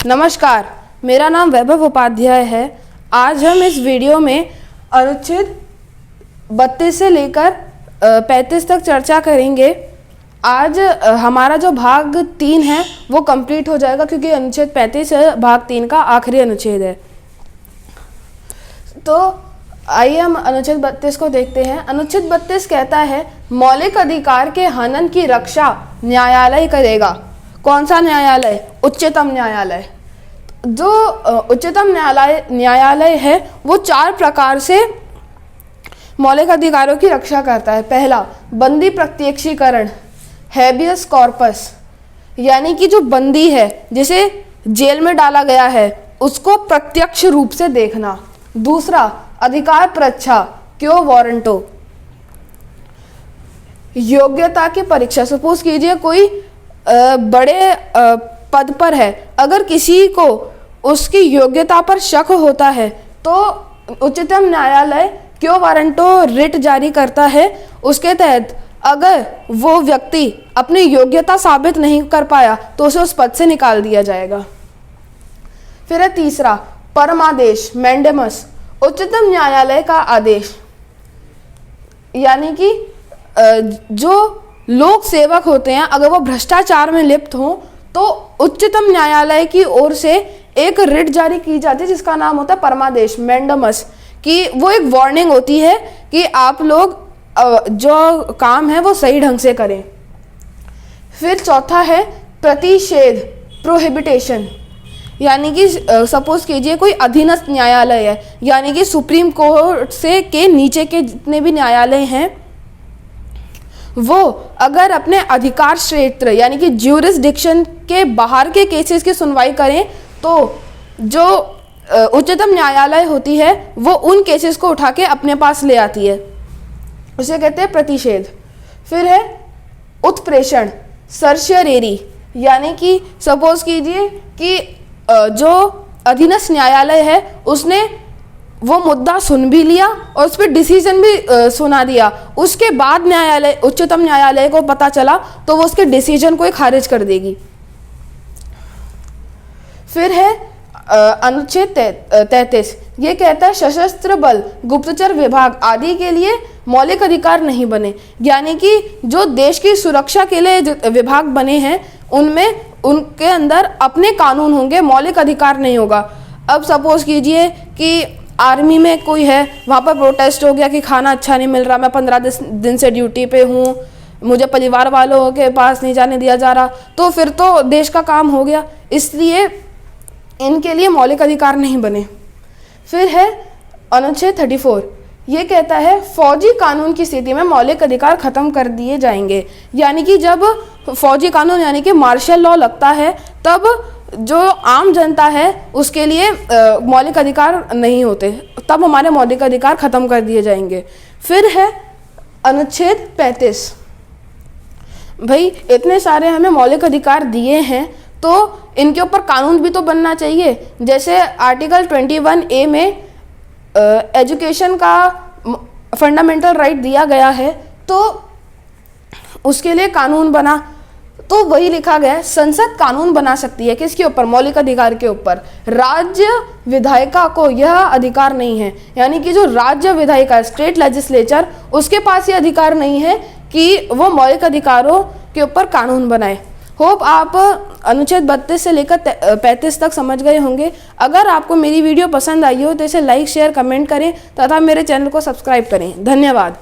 नमस्कार, मेरा नाम वैभव उपाध्याय है। आज हम इस वीडियो में अनुच्छेद 32 से लेकर 35 तक चर्चा करेंगे। आज हमारा जो भाग 3 है वो कंप्लीट हो जाएगा, क्योंकि अनुच्छेद 35 भाग 3 का आखिरी अनुच्छेद है। तो आइए हम अनुच्छेद 32 को देखते हैं। अनुच्छेद 32 कहता है मौलिक अधिकार के हनन की रक्षा न्यायालय करेगा। कौन सा न्यायालय? उच्चतम न्यायालय। जो उच्चतम न्यायालय है वो 4 प्रकार से मौलिक अधिकारों की रक्षा करता है। पहला, बंदी प्रत्यक्षीकरण, हैबियस कॉर्पस, यानी कि जो बंदी है, जिसे जेल में डाला गया है, उसको प्रत्यक्ष रूप से देखना। दूसरा, अधिकार परीक्षा, क्यो वारंटो, योग्यता की परीक्षा। सपोज कीजिए कोई बड़े पद पर है, अगर किसी को उसकी योग्यता पर शक होता है तो उच्चतम न्यायालय क्यो वारंटो रिट जारी करता है। उसके तहत अगर वो व्यक्ति अपनी योग्यता साबित नहीं कर पाया तो उसे उस पद से निकाल दिया जाएगा। फिर है तीसरा, परमादेश, मैंडेमस, उच्चतम न्यायालय का आदेश, यानी कि जो लोक सेवक होते हैं अगर वो भ्रष्टाचार में लिप्त हों तो उच्चतम न्यायालय की ओर से एक रिट जारी की जाती है जिसका नाम होता है परमादेश, मैंडेमस, कि वो एक वार्निंग होती है कि आप लोग जो काम है वो सही ढंग से करें। फिर चौथा है प्रतिषेध, प्रोहिबिटेशन, यानी कि सपोज कीजिए कोई अधीनस्थ न्यायालय है, यानी कि सुप्रीम कोर्ट से के नीचे के जितने भी न्यायालय हैं वो अगर अपने अधिकार क्षेत्र यानी कि ज्यूरिसडिक्शन के बाहर के केसेस की सुनवाई करें तो जो उच्चतम न्यायालय होती है वो उन केसेस को उठा के अपने पास ले आती है, उसे कहते हैं प्रतिषेध। फिर है उत्प्रेषण, सर्शियरेरी, यानी कि सपोज कीजिए कि जो अधीनस्थ न्यायालय है उसने वो मुद्दा सुन भी लिया और उस पर डिसीजन भी सुना दिया, उसके बाद न्यायालय उच्चतम न्यायालय को पता चला तो वो उसके डिसीजन को ही खारिज कर देगी। फिर है अनुच्छेद 33, ये कहता है सशस्त्र बल, गुप्तचर विभाग आदि के लिए मौलिक अधिकार नहीं बने, यानी कि जो देश की सुरक्षा के लिए जो विभाग बने हैं उनमें उनके अंदर अपने कानून होंगे, मौलिक अधिकार नहीं होगा। अब सपोज कीजिए कि आर्मी में कोई है, वहाँ पर प्रोटेस्ट हो गया कि खाना अच्छा नहीं मिल रहा, मैं 15 दिन से ड्यूटी पे हूँ, मुझे परिवार वालों के पास नहीं जाने दिया जा रहा, तो फिर तो देश का काम हो गया, इसलिए इनके लिए मौलिक अधिकार नहीं बने। फिर है अनुच्छेद 34, ये कहता है फौजी कानून की स्थिति में मौलिक अधिकार खत्म कर दिए जाएंगे, यानी कि जब फौजी कानून यानी कि मार्शल लॉ लगता है तब जो आम जनता है उसके लिए मौलिक अधिकार नहीं होते, तब हमारे मौलिक अधिकार खत्म कर दिए जाएंगे। फिर है अनुच्छेद 35, भाई इतने सारे हमें मौलिक अधिकार दिए हैं तो इनके ऊपर कानून भी तो बनना चाहिए। जैसे आर्टिकल 21A में एजुकेशन का फंडामेंटल राइट दिया गया है तो उसके लिए कानून बना, तो वही लिखा गया है संसद कानून बना सकती है किसके ऊपर? मौलिक अधिकार के ऊपर। राज्य विधायिका को यह अधिकार नहीं है, यानी कि जो राज्य विधायिका स्टेट लेजिस्लेचर उसके पास ये अधिकार नहीं है कि वो मौलिक अधिकारों के ऊपर कानून बनाए। होप आप अनुच्छेद 32 से लेकर 35 तक समझ गए होंगे। अगर आपको मेरी वीडियो पसंद आई हो तो इसे लाइक, शेयर, कमेंट करें तथा मेरे चैनल को सब्सक्राइब करें। धन्यवाद।